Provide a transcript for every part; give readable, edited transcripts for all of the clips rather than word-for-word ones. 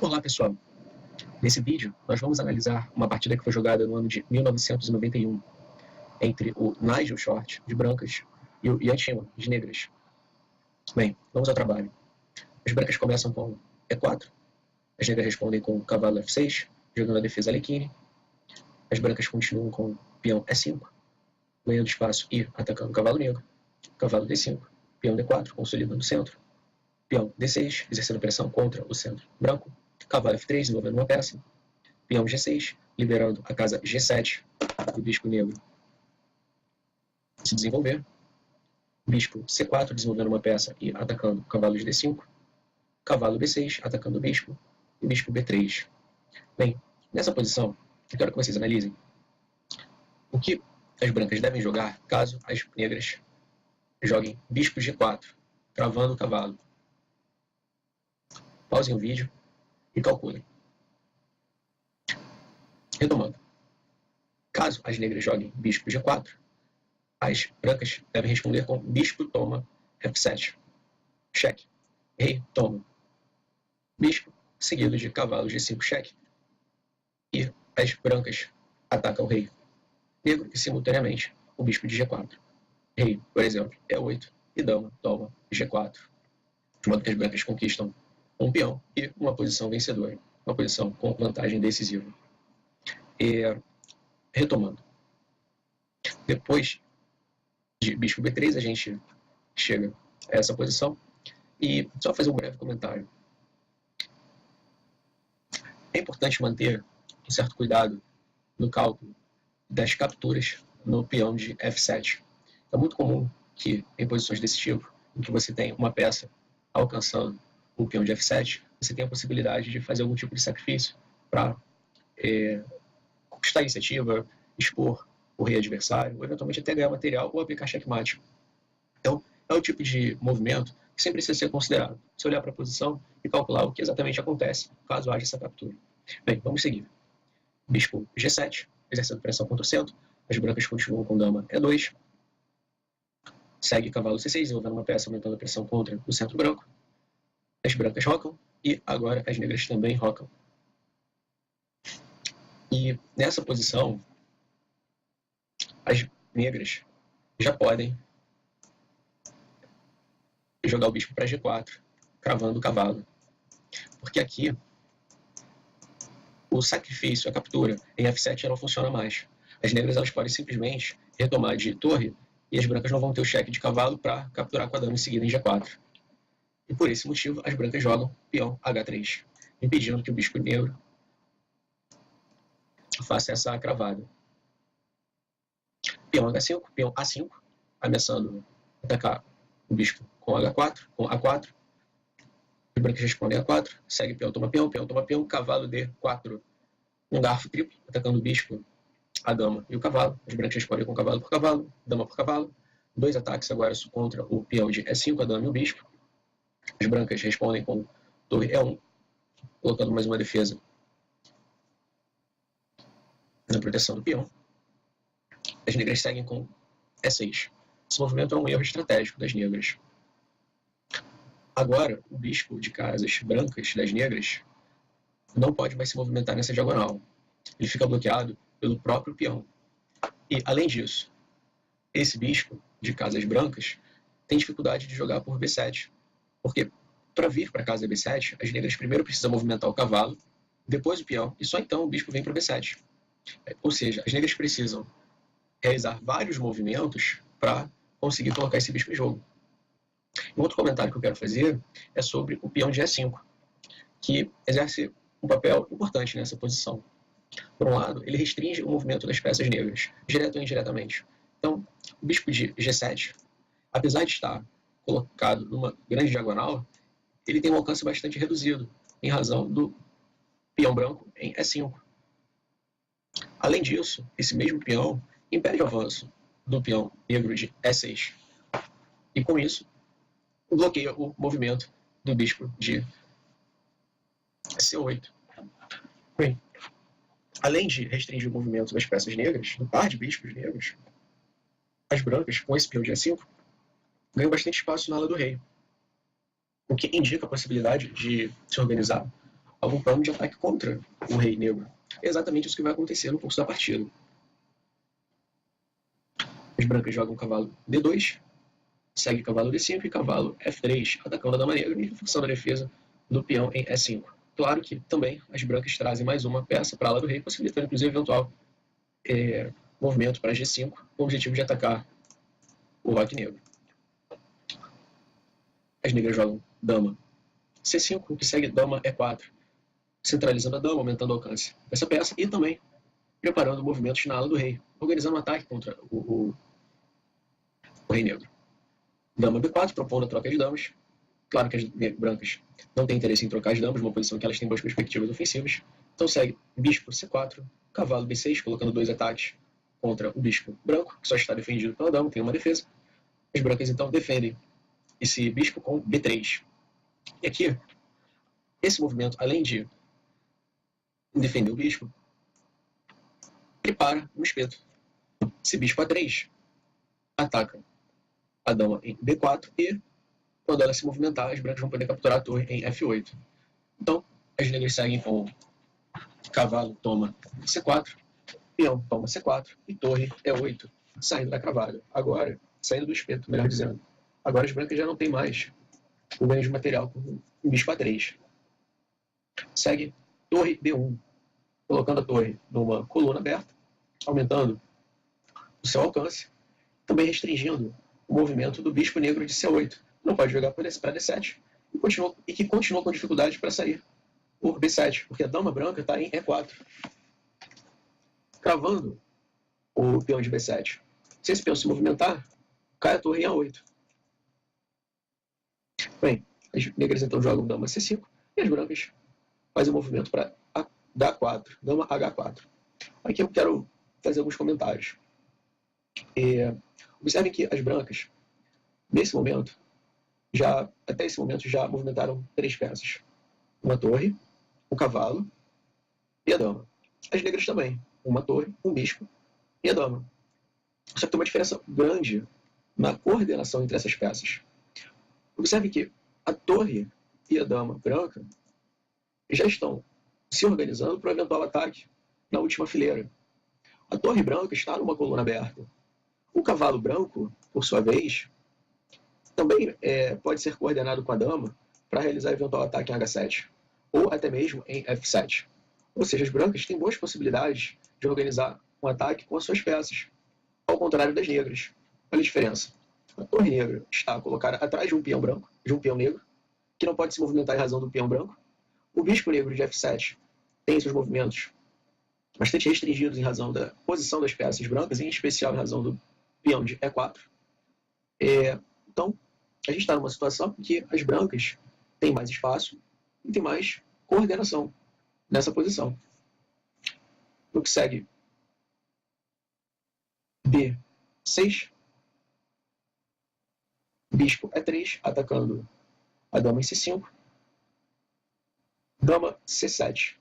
Olá pessoal, nesse vídeo nós vamos analisar uma partida que foi jogada no ano de 1991 entre o Nigel Short, de brancas, e o Ian Chima, de negras. Bem, vamos ao trabalho. As brancas começam com E4, as negras respondem com cavalo F6, jogando a defesa Alekhine. As brancas continuam com peão E5, ganhando espaço e atacando o cavalo negro. Cavalo D5, peão D4, consolidando o centro. Peão D6, exercendo pressão contra o centro branco. Cavalo F3, desenvolvendo uma peça. Peão G6, liberando a casa G7 do bispo negro se desenvolver. Bispo C4, desenvolvendo uma peça e atacando o cavalo de D5. Cavalo B6, atacando o bispo. E bispo B3. Bem, nessa posição, eu quero que vocês analisem o que as brancas devem jogar caso as negras joguem bispo G4, travando o cavalo. Pausem o vídeo e calculem. Retomando. Caso as negras joguem bispo G4, as brancas devem responder com bispo toma F7. Cheque. Rei toma. Bispo, seguido de cavalo G5 cheque. E as brancas atacam o rei negro e simultaneamente o bispo de G4. Rei, por exemplo, E8 e dama toma G4. De modo que as brancas conquistam um peão e uma posição vencedora. Uma posição com vantagem decisiva. Retomando. Depois de bispo B3, a gente chega a essa posição. E só fazer um breve comentário. É importante manter um certo cuidado no cálculo das capturas no peão de F7. É muito comum que, em posições desse tipo, em que você tem uma peça alcançando o peão de F7, você tem a possibilidade de fazer algum tipo de sacrifício para conquistar a iniciativa, expor o rei adversário, ou eventualmente até ganhar material ou aplicar checkmate. Então, é o tipo de movimento que sempre precisa ser considerado. Você olhar para a posição e calcular o que exatamente acontece caso haja essa captura. Bem, vamos seguir. Bispo G7, exercendo pressão contra o centro. As brancas continuam com dama E2. Segue cavalo C6, desenvolvendo uma peça aumentando a pressão contra o centro branco. As brancas rocam e agora as negras também rocam. E nessa posição, as negras já podem jogar o bispo para G4, cravando o cavalo. Porque aqui, o sacrifício, a captura, em F7 não funciona mais. As negras elas podem simplesmente retomar de torre e as brancas não vão ter o cheque de cavalo para capturar com a dama em seguida em G4. E por esse motivo, as brancas jogam peão H3, impedindo que o bispo negro faça essa cravada. Peão H5, peão A5, ameaçando atacar o bispo com H4, com A4. As brancas respondem A4, segue peão toma peão, cavalo D4, um garfo triplo, atacando o bispo, a dama e o cavalo. As brancas respondem com cavalo por cavalo, dama por cavalo. Dois ataques agora contra o peão de E5, a dama e o bispo. As brancas respondem com torre E1, colocando mais uma defesa na proteção do peão. As negras seguem com E6. Esse movimento é um erro estratégico das negras. Agora, o bispo de casas brancas das negras não pode mais se movimentar nessa diagonal. Ele fica bloqueado pelo próprio peão. E, além disso, esse bispo de casas brancas tem dificuldade de jogar por B7. Porque, para vir para a casa B7, as negras primeiro precisam movimentar o cavalo, depois o peão, e só então o bispo vem para B7. Ou seja, as negras precisam realizar vários movimentos para conseguir colocar esse bispo em jogo. Um outro comentário que eu quero fazer é sobre o peão de E5, que exerce um papel importante nessa posição. Por um lado, ele restringe o movimento das peças negras, direto ou indiretamente. Então, o bispo de G7, apesar de estar colocado numa grande diagonal, ele tem um alcance bastante reduzido, em razão do peão branco em E5. Além disso, esse mesmo peão impede o avanço do peão negro de E6. E com isso, bloqueia o movimento do bispo de C8. Bem, além de restringir o movimento das peças negras, do par de bispos negros, as brancas, com esse peão de E5, ganham bastante espaço na ala do rei, o que indica a possibilidade de se organizar algum plano de ataque contra o rei negro. É exatamente isso que vai acontecer no curso da partida. As brancas jogam cavalo D2, segue cavalo D5 e cavalo F3, atacando a dama negra e reforçando a defesa do peão em E5. Claro que também as brancas trazem mais uma peça para a ala do rei, possibilitando inclusive eventual movimento para G5, com o objetivo de atacar o roque negro. As negras jogam dama C5, o que segue dama E4, centralizando a dama, aumentando o alcance dessa peça e também preparando movimentos na ala do rei, organizando um ataque contra o rei negro. Dama B4, propondo a troca de damas. Claro que as brancas não têm interesse em trocar as damas, uma posição que elas têm boas perspectivas ofensivas. Então segue bispo C4, cavalo B6, colocando 2 ataques contra o bispo branco, que só está defendido pela dama, tem uma defesa. As brancas então defendem esse bispo com B3. E aqui, esse movimento, além de defender o bispo, prepara um espeto. Esse bispo A3 ataca a dama em B4 e, quando ela se movimentar, as brancas vão poder capturar a torre em F8. Então, as negras seguem com cavalo toma C4, peão toma C4 e torre E8, saindo da cravada. Agora, saindo do espeto, melhor dizendo. Agora as brancas já não têm mais o ganho de material com o bispo A3. Segue torre D1, colocando a torre numa coluna aberta, aumentando o seu alcance, também restringindo o movimento do bispo negro de C8. Não pode jogar para D7 e que continua com dificuldade para sair por B7, porque a dama branca está em E4, cravando o peão de B7. Se esse peão se movimentar, cai a torre em A8. Bem, as negras então jogam dama C5 e as brancas fazem o movimento para H4, dama H4. Aqui eu quero fazer alguns comentários. Observem que as brancas, nesse momento, até esse momento, já movimentaram 3 peças. Uma torre, um cavalo e a dama. As negras também. Uma torre, um bispo e a dama. Só que tem uma diferença grande na coordenação entre essas peças. Observe que a torre e a dama branca já estão se organizando para o eventual ataque na última fileira. A torre branca está numa coluna aberta. O cavalo branco, por sua vez, também pode ser coordenado com a dama para realizar eventual ataque em H7 ou até mesmo em F7. Ou seja, as brancas têm boas possibilidades de organizar um ataque com as suas peças, ao contrário das negras. Olha a diferença. A torre negra está colocada atrás de um peão branco, de um peão negro, que não pode se movimentar em razão do peão branco. O bispo negro de F7 tem seus movimentos bastante restringidos em razão da posição das peças brancas, em especial em razão do peão de E4. Então, a gente está numa situação em que as brancas têm mais espaço e têm mais coordenação nessa posição. No que segue B6, bispo E3, atacando a dama em C5, dama C7.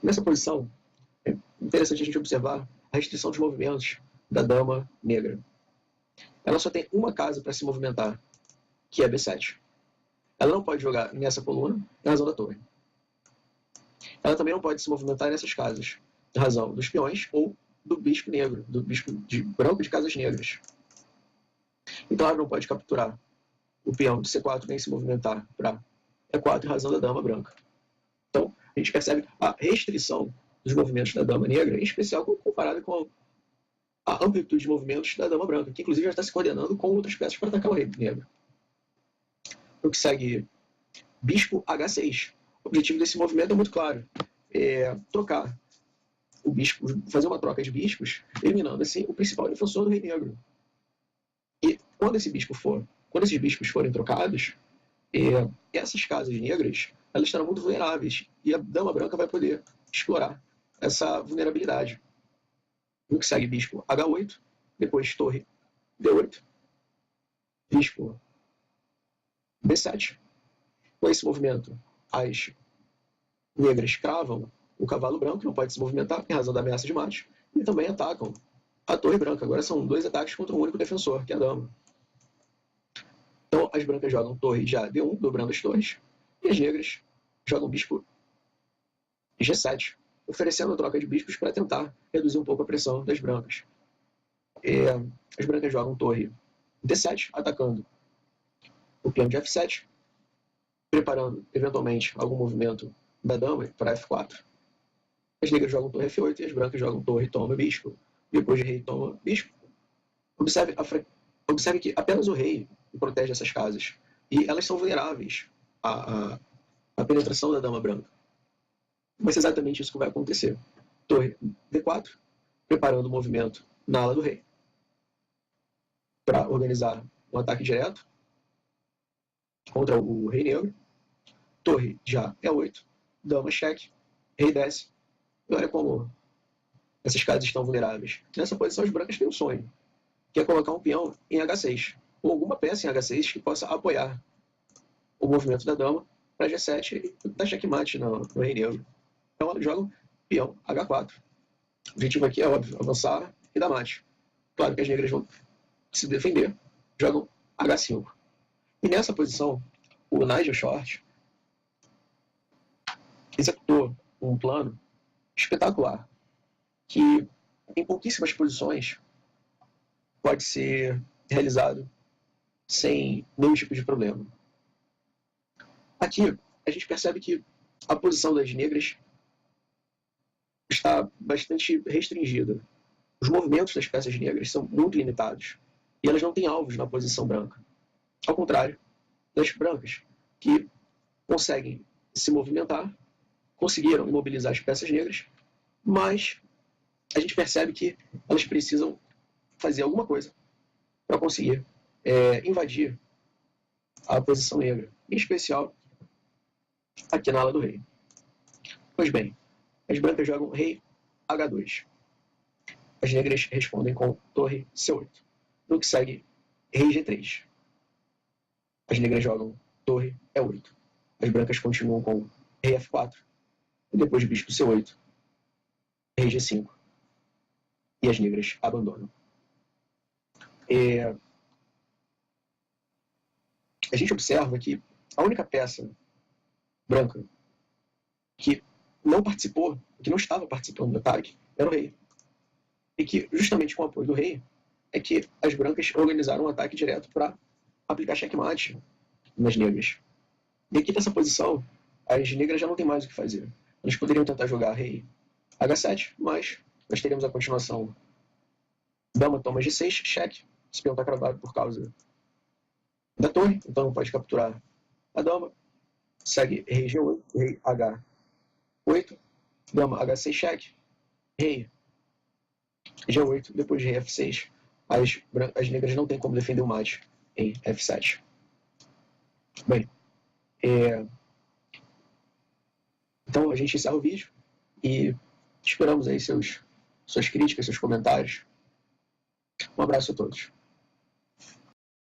Nessa posição, é interessante a gente observar a restrição dos movimentos da dama negra. Ela só tem uma casa para se movimentar, que é B7. Ela não pode jogar nessa coluna, em razão da torre. Ela também não pode se movimentar nessas casas, em razão dos peões ou do bispo negro, do bispo de branco de casas negras. Então ela não pode capturar o peão de C4 nem se movimentar para E4 em razão da dama branca. Então a gente percebe a restrição dos movimentos da dama negra, em especial comparada com a amplitude de movimentos da dama branca, que inclusive já está se coordenando com outras peças para atacar o rei negro. O que segue bispo H6. O objetivo desse movimento é muito claro. Trocar o bispo, fazer uma troca de bispos, eliminando assim o principal defensor do rei negro. E quando esses bispos forem trocados, essas casas negras elas estarão muito vulneráveis e a dama branca vai poder explorar essa vulnerabilidade. O que segue bispo H8, depois torre D8, bispo B7. Com esse movimento, as negras cravam o cavalo branco, que não pode se movimentar em razão da ameaça de mate, e também atacam a torre branca. Agora são 2 ataques contra um único defensor, que é a dama. Então as brancas jogam torre já D1, dobrando as torres, e as negras jogam bispo G7, oferecendo a troca de bispos para tentar reduzir um pouco a pressão das brancas. As brancas jogam torre D7, atacando o peão de F7, preparando eventualmente algum movimento da dama para F4. As negras jogam torre F8 e as brancas jogam torre, toma, bispo. Depois de rei, toma, bispo. Observe que apenas o rei protege essas casas. E elas são vulneráveis à penetração da dama branca. Vai ser exatamente isso que vai acontecer. Torre D4, preparando o movimento na ala do rei para organizar um ataque direto contra o rei negro. Torre já E8, dama cheque, rei desce. E olha como essas casas estão vulneráveis. Nessa posição, as brancas têm um sonho, que é colocar um peão em H6, ou alguma peça em H6 que possa apoiar o movimento da dama para G7 e dar checkmate no rei negro. Então elas jogam peão H4. O objetivo aqui é óbvio, avançar e dar mate. Claro que as negras vão se defender, jogam H5. E nessa posição, o Nigel Short executou um plano espetacular, que em pouquíssimas posições pode ser realizado sem nenhum tipo de problema. Aqui, a gente percebe que a posição das negras está bastante restringida. Os movimentos das peças negras são muito limitados e elas não têm alvos na posição branca. Ao contrário das brancas, que conseguem se movimentar, conseguiram imobilizar as peças negras, mas a gente percebe que elas precisam fazer alguma coisa para conseguir invadir a posição negra, em especial aqui na ala do rei. Pois bem, as brancas jogam rei H2. As negras respondem com torre C8, no que segue rei G3. As negras jogam torre E8. As brancas continuam com rei F4, e depois bispo C8, rei G5. E as negras abandonam. A gente observa que a única peça branca que não participou, que não estava participando do ataque, era o rei. E que, justamente com o apoio do rei, é que as brancas organizaram um ataque direto para aplicar checkmate nas negras. E aqui nessa posição, as negras já não têm mais o que fazer. Elas poderiam tentar jogar rei H7, mas nós teríamos a continuação dama toma G6, cheque. Esse peão está cravado por causa da torre, então não pode capturar a dama. Segue rei G8, rei H8, dama H6, cheque, rei G8, depois rei F6. As negras não têm como defender o mate em F7. Bem, então a gente encerra o vídeo e esperamos aí suas críticas, seus comentários. Um abraço a todos.